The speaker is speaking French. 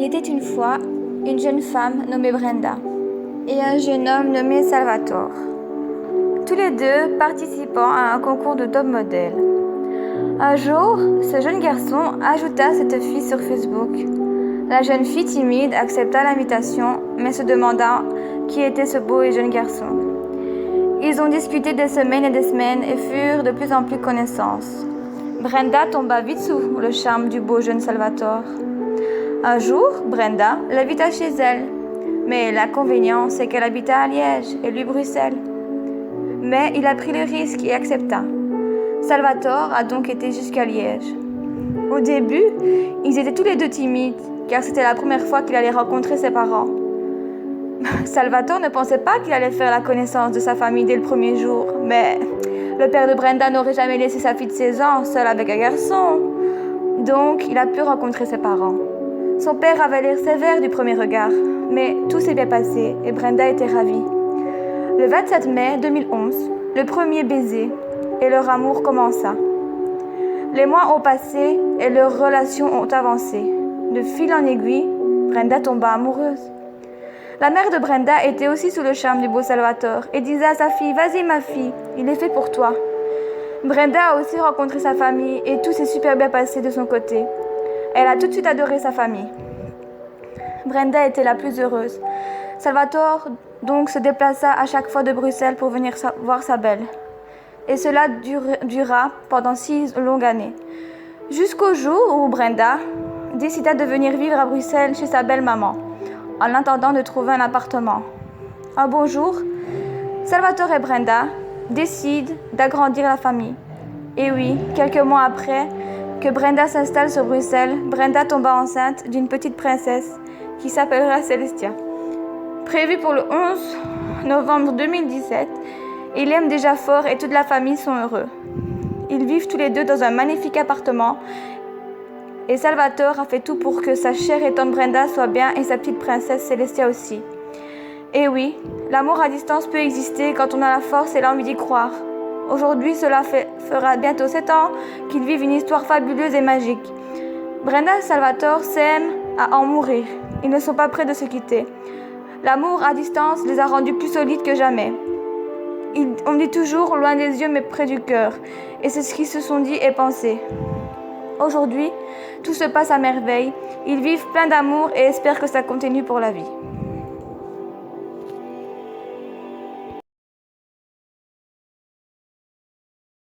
Il était une fois une jeune femme nommée Brenda et un jeune homme nommé Salvatore, tous les deux participant à un concours de top modèle. Un jour, ce jeune garçon ajouta cette fille sur Facebook. La jeune fille timide accepta l'invitation, mais se demanda qui était ce beau et jeune garçon. Ils ont discuté des semaines et furent de plus en plus connaissances. Brenda tomba vite sous le charme du beau jeune Salvatore. Un jour, Brenda l'invita chez elle, mais l'inconvénient c'est qu'elle habitait à Liège et lui Bruxelles. Mais il a pris le risque et accepta. Salvatore a donc été jusqu'à Liège. Au début, ils étaient tous les deux timides, car c'était la première fois qu'il allait rencontrer ses parents. Salvatore ne pensait pas qu'il allait faire la connaissance de sa famille dès le premier jour, mais le père de Brenda n'aurait jamais laissé sa fille de 16 ans seule avec un garçon. Donc, il a pu rencontrer ses parents. Son père avait l'air sévère du premier regard, mais tout s'est bien passé et Brenda était ravie. Le 27 mai 2011, le premier baiser et leur amour commença. Les mois ont passé et leurs relations ont avancé. De fil en aiguille, Brenda tomba amoureuse. La mère de Brenda était aussi sous le charme du beau Salvatore et disait à sa fille « Vas-y ma fille, il est fait pour toi ». Brenda a aussi rencontré sa famille et tout s'est super bien passé de son côté. Elle a tout de suite adoré sa famille. Brenda était la plus heureuse. Salvatore donc se déplaça à chaque fois de Bruxelles pour venir voir sa belle. Et cela dura pendant 6 longues années. Jusqu'au jour où Brenda décida de venir vivre à Bruxelles chez sa belle-maman, en attendant de trouver un appartement. Un beau jour, Salvatore et Brenda décident d'agrandir la famille. Et oui, quelques mois après que Brenda s'installe sur Bruxelles, Brenda tomba enceinte d'une petite princesse qui s'appellera Celestia. Prévu pour le 11 novembre 2017, ils l'aiment déjà fort et toute la famille sont heureux. Ils vivent tous les deux dans un magnifique appartement et Salvatore a fait tout pour que sa chère et tendre Brenda soit bien et sa petite princesse Celestia aussi. Et oui, l'amour à distance peut exister quand on a la force et l'envie d'y croire. Aujourd'hui, cela fera bientôt 7 ans qu'ils vivent une histoire fabuleuse et magique. Brenda et Salvatore s'aiment à en mourir. Ils ne sont pas prêts de se quitter. L'amour à distance les a rendus plus solides que jamais. On dit toujours loin des yeux mais près du cœur. Et c'est ce qu'ils se sont dit et pensé. Aujourd'hui, tout se passe à merveille. Ils vivent plein d'amour et espèrent que ça continue pour la vie.